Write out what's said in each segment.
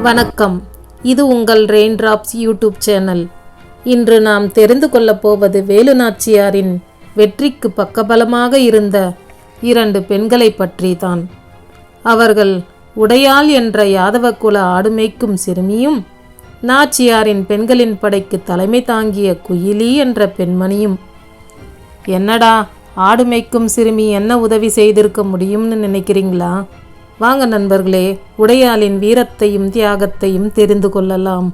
வணக்கம். இது உங்கள் ரெயின்டிராப்ஸ் யூடியூப் சேனல். இன்று நாம் தெரிந்து கொள்ளப் போவது வேலுநாச்சியாரின் வெற்றிக்கு பக்கபலமாக இருந்த 2 பெண்களை பற்றி தான். அவர்கள் உடையாள் என்ற யாதவ குல ஆடுமேய்க்கும் சிறுமியும், நாச்சியாரின் பெண்களின் படைக்கு தலைமை தாங்கிய குயிலி என்ற பெண்மணியும். என்னடா, ஆடுமேய்க்கும் சிறுமி என்ன உதவி செய்திருக்க முடியும்னு நினைக்கிறீங்களா? வாங்க நண்பர்களே, உடையாளின் வீரத்தையும் தியாகத்தையும் தெரிந்து கொள்ளலாம்.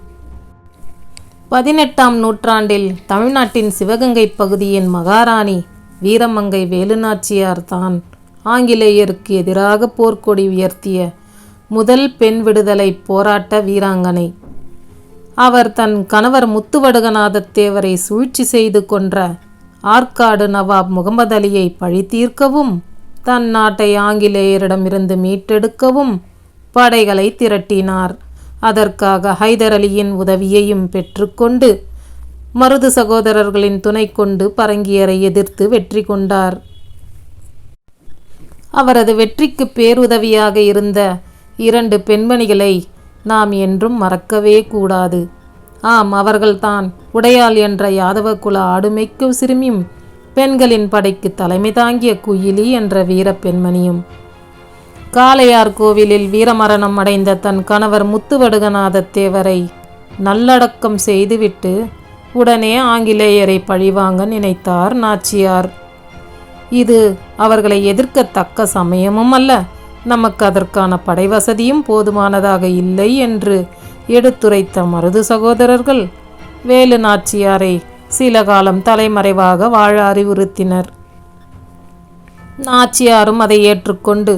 18ஆம் நூற்றாண்டில் தமிழ்நாட்டின் சிவகங்கை பகுதியின் மகாராணி வீரமங்கை வேலுநாச்சியார் தான் ஆங்கிலேயருக்கு எதிராக போர்க்கொடி உயர்த்திய முதல் பெண் விடுதலை போராட்ட வீராங்கனை. அவர் தன் கணவர் முத்துவடுகநாதத்தேவரை சூழ்ச்சி செய்து கொன்ற ஆற்காடு நவாப் முகமது அலியை பழி தீர்க்கவும், தன் நாட்டை ஆங்கிலேயரிடமிருந்து மீட்டெடுக்கவும் படைகளை திரட்டினார். அதற்காக ஹைதர் அலியின் உதவியையும் பெற்றுக்கொண்டு மருது சகோதரர்களின் துணை கொண்டு பரங்கியரை எதிர்த்து வெற்றி கொண்டார். அவரது வெற்றிக்கு பேருதவியாக இருந்த 2 பெண்மணிகளை நாம் என்றும் மறக்கவே கூடாது. ஆம், அவர்கள்தான் உடையாள் என்ற யாதவ குல ஆடுமேய்க்கும் சிறுமியும், பெண்களின் படைக்கு தலைமை தாங்கிய குயிலி என்ற வீர பெண்மணியும். காளையார் கோவிலில் வீரமரணம் அடைந்த தன் கணவர் முத்துவடுகநாதத்தேவரை நல்லடக்கம் செய்துவிட்டு உடனே ஆங்கிலேயரை பழிவாங்க நினைத்தார் நாச்சியார். இது அவர்களை எதிர்க்கத்தக்க சமயமும் அல்ல, நமக்கு அதற்கான படைவசதியும் போதுமானதாக இல்லை என்று எடுத்துரைத்த மருது சகோதரர்கள் வேலு நாச்சியாரை சில காலம் தலைமறைவாக வாழ அறிவுறுத்தினர். நாச்சியாரும் அதை ஏற்றுக்கொண்டு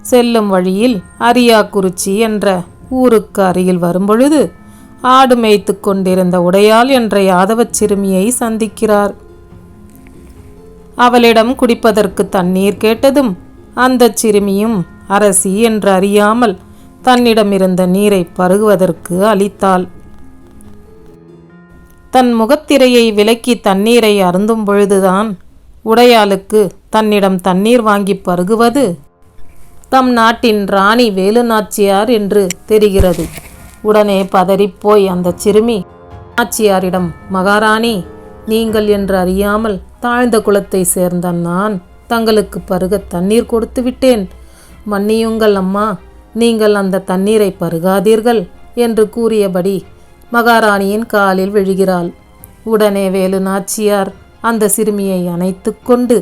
செல்லும் வழியில் அரியாக்குறிச்சி என்ற ஊருக்கு அருகில் வரும்பொழுது ஆடு மேய்த்து கொண்டிருந்த உடையாள் என்ற யாதவ சிறுமியை சந்திக்கிறார். அவளிடம் குடிப்பதற்கு தண்ணீர் கேட்டதும் அந்த சிறுமியும் அரசி என்று அறியாமல் தன்னிடமிருந்த நீரை பருகுவதற்கு அளித்தாள். தன் முகத்திரையை விலக்கி தண்ணீரை அருந்தும் பொழுதுதான் உடையாளுக்கு தன்னிடம் தண்ணீர் வாங்கி பருகுவது தம் நாட்டின் ராணி வேலுநாச்சியார் என்று தெரிகிறது. உடனே பதறிப்போய் அந்த சிறுமி நாச்சியாரிடம், மகாராணி, நீங்கள் என்று அறியாமல் தாழ்ந்த குலத்தை சேர்ந்த நான் தங்களுக்கு பருக தண்ணீர் கொடுத்து விட்டேன். மன்னியுங்கள் அம்மா, நீங்கள் அந்த தண்ணீரை பருகாதீர்கள் என்று கூறியபடி மகாராணியின் காலில் விழுகிறாள். உடனே வேலு நாச்சியார் அந்த சிறுமியை அணைத்து கொண்டு,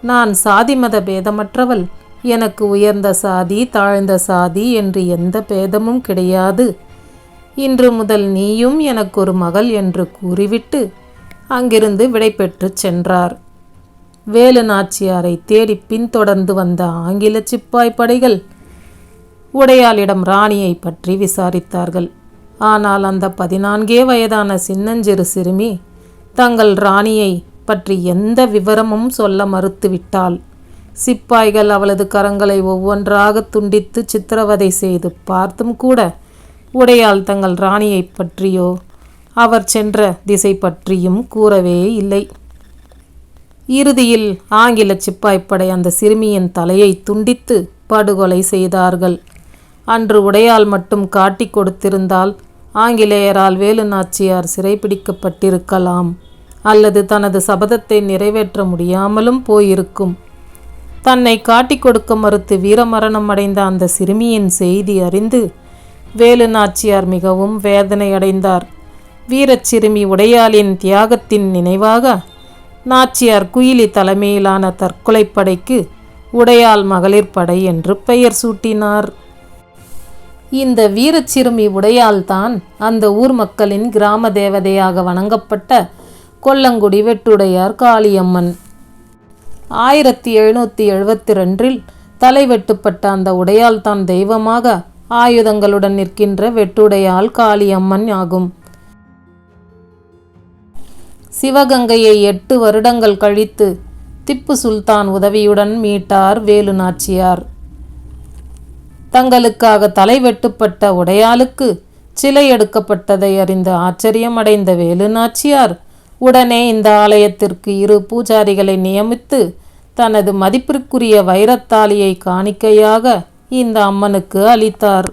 நான் சாதி மத பேதமற்றவள், எனக்கு உயர்ந்த சாதி தாழ்ந்த சாதி என்று எந்த பேதமும் கிடையாது. இன்று முதல் நீயும் எனக்கு ஒரு மகள் என்று கூறிவிட்டு அங்கிருந்து விடைபெற்று சென்றார். வேலு நாச்சியாரை தேடி பின்தொடர்ந்து வந்த ஆங்கில சிப்பாய் படைகள் உடையாளிடம் ராணியை பற்றி விசாரித்தார்கள். ஆனால் அந்த 14 வயதான சின்னஞ்சிறு சிறுமி தங்கள் ராணியை பற்றி எந்த விவரமும் சொல்ல மறுத்துவிட்டாள். சிப்பாய்கள் அவளது கரங்களை ஒவ்வொன்றாக துண்டித்து சித்திரவதை செய்து பார்த்தும் கூட உடையாள் தங்கள் ராணியை பற்றியோ அவர் சென்ற திசை பற்றியும் கூறவே இல்லை. இறுதியில் ஆங்கில சிப்பாய்ப்படை அந்த சிறுமியின் தலையை துண்டித்து படுகொலை செய்தார்கள். அன்று உடையாள் மட்டும் காட்டி கொடுத்திருந்தால் ஆங்கிலேயரால் வேலு நாச்சியார் சிறைப்பிடிக்கப்பட்டிருக்கலாம், அல்லது தனது சபதத்தை நிறைவேற்ற முடியாமலும் போயிருக்கும். தன்னை காட்டி கொடுக்க மறுத்து வீரமரணம் அடைந்த அந்த சிறுமியின் செய்தி அறிந்து வேலு நாச்சியார் மிகவும் வேதனை அடைந்தார். வீரச் சிறுமி உடையாளின் தியாகத்தின் நினைவாக நாச்சியார் குயிலி தலைமையிலான தற்கொலைப்படைக்கு உடையாள் மகளிர் படை என்று பெயர் சூட்டினார். இந்த வீரச்சிறுமி உடையாள்தான் அந்த ஊர் மக்களின் கிராம தேவதையாக வணங்கப்பட்ட கொல்லங்குடி வெட்டுடையார் காளியம்மன். 1772 தலை வெட்டுப்பட்ட அந்த உடையாள் தான் தெய்வமாக ஆயுதங்களுடன் நிற்கின்ற வெட்டுடையாள் காளியம்மன் ஆகும். சிவகங்கையை 8 வருடங்கள் கழித்து திப்பு சுல்தான் உதவியுடன் மீட்டார் வேலு நாச்சியார். தங்களுக்காக தலை வெட்டுப்பட்ட உடையாளுக்கு சிலை எடுக்கப்பட்டதை அறிந்து ஆச்சரியம் அடைந்த வேலு நாச்சியார் உடனே இந்த ஆலயத்திற்கு 2 பூஜாரிகளை நியமித்து தனது மதிப்பிற்குரிய வைரத்தாலியை காணிக்கையாக இந்த அம்மனுக்கு அளித்தார்.